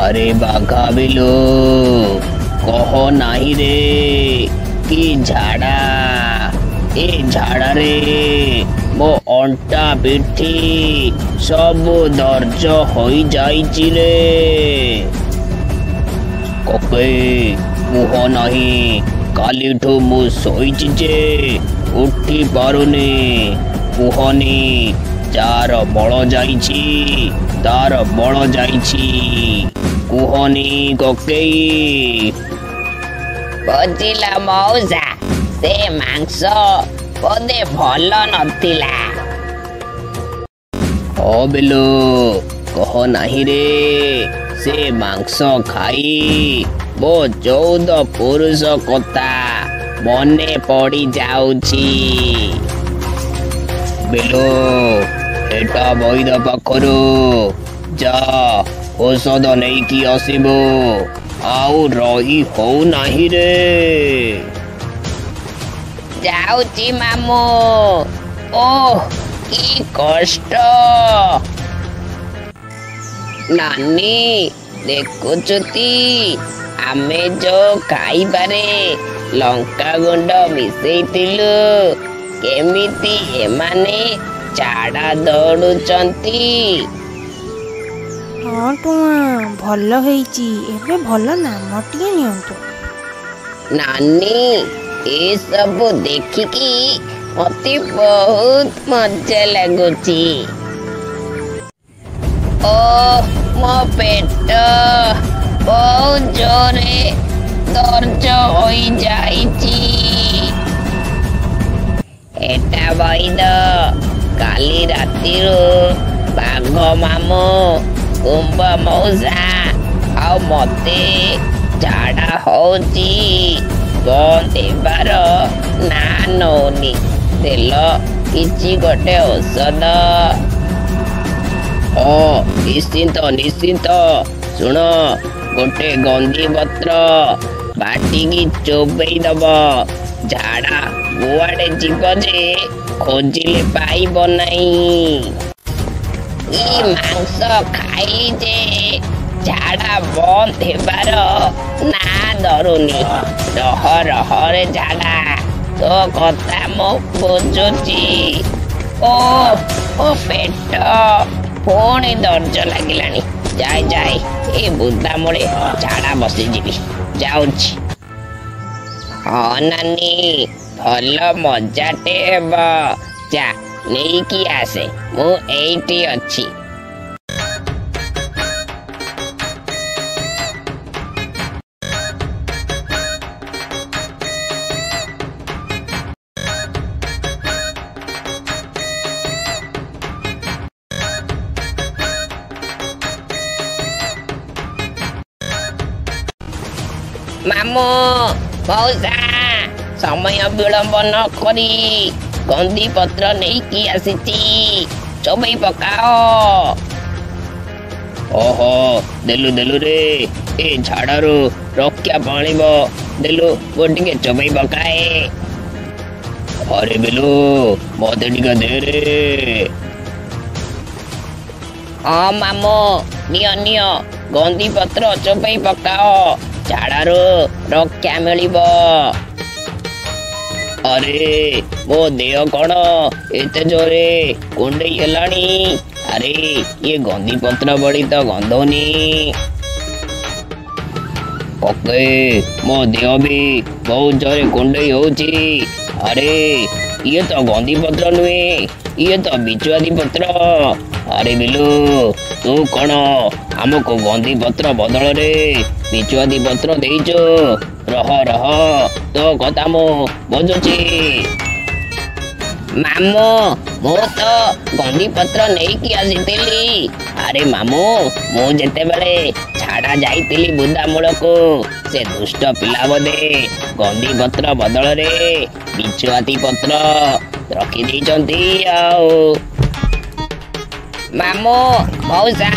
अरे बाघा बिलु कह नाही रे कि झाड़ा ए झाड़ा रे मो अंटा पिठी सब दर्ज हो जाइछि रे। कके मुह नहीं कालीठू मु शोइछि जे उठी पारुनी मुहनी जार बल जाइछि तार बल जाइछि कुहनी ककेई। बुझिला मौसा से मांस बोधे भल नथिला। हाँ बिलु कह नाही रे से मांस खाई मो 14 पुरुष कथा मने पड़ी जाउछि। बिलु एटा वैद पाखरु जा औषध नहीं कि आसबो आउ रही हो नाही रे। जाउछि मामू। ओह की कष्ट। नानी देखुछुती आमे जो खाइबारे लंका गुंड मिसेइतिलु केमिति एमाने झाड़ा दौड़ुचंती। हाँ टुआ भल होइची एबे भल नामटिए नियंतु। नानी ए सब देखिकी मते बहुत मजा लगुची। ओ मो पेट बहुत जोरे दर्ज हो जाइची। एटा वैद काली रातिरु बाघ मामू कुंभ मौसा आ मते झाड़ा होची बंद हेबार ना नौनी देल किछि गोटे औषध। हाँ निश्चिंत निश्चिंत शुण गोटे गंधी पत्र बाटिकी चोबई दब झाड़ा गुआड़े जीव जे खोजिले पाइब नहीं। ई मांस खाई जे झाड़ा बंद हेबार ना धरुनी रह रह रे झाड़ा तो कथा मो बुझुची। ओ पेट पुणी दर्ज लागिलानी जाए जाए ए बुदा मुळे झाड़ा बसी जीवी जाउछि। हाँ नानी भल मजाटे हेब जा नहीं कि आसे मु एइटी अछि। मामू मौसा समय विलंब न करी गंधी पत्र नहीं कि आसीची चोबई पकाओ। ओहो देलु देलु रे ए झाड़ारू रक्षा पाणिब देलु गोटे चोबई पकाए। अरे बिलु मते टिके दे रे। हाँ मामू नियो नियो गंधी पत्र चोबई पकाओ झाड़ारू रक्षा मिलिब। अरे मो देह कौन एते जोरे कुंडई हेलानी। अरे ये गंधी पत्र बड़ी तो गंधौनी। कके मो देह भी बहुत जोरे कुंडई होची। अरे ये तो गंधी पत्र नुहे ये तो बिचुआती पत्र। अरे बिलु तू कौन आमको गंधी पत्र बदल रे बिचुआती पत्र देइचो रह रह तो कथा मो बुझुची। मामू मु तो गंधी पत्र नहीं कि आसीतिली। अरे मामू मु जेते बेले झाड़ा जाइतिली बुदा मूल को से दुष्ट पिला बोधे गंधी पत्र बदल रे बिचुआती पत्र रखी देइचंती। आओ मामू मौसा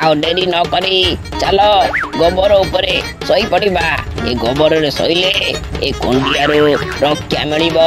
आउ डेरी न करी चलो गोबर उपरे सोई पड़िबा। ए गोबर रे सोइले ए कुंडियारू रक्षा मिलिब।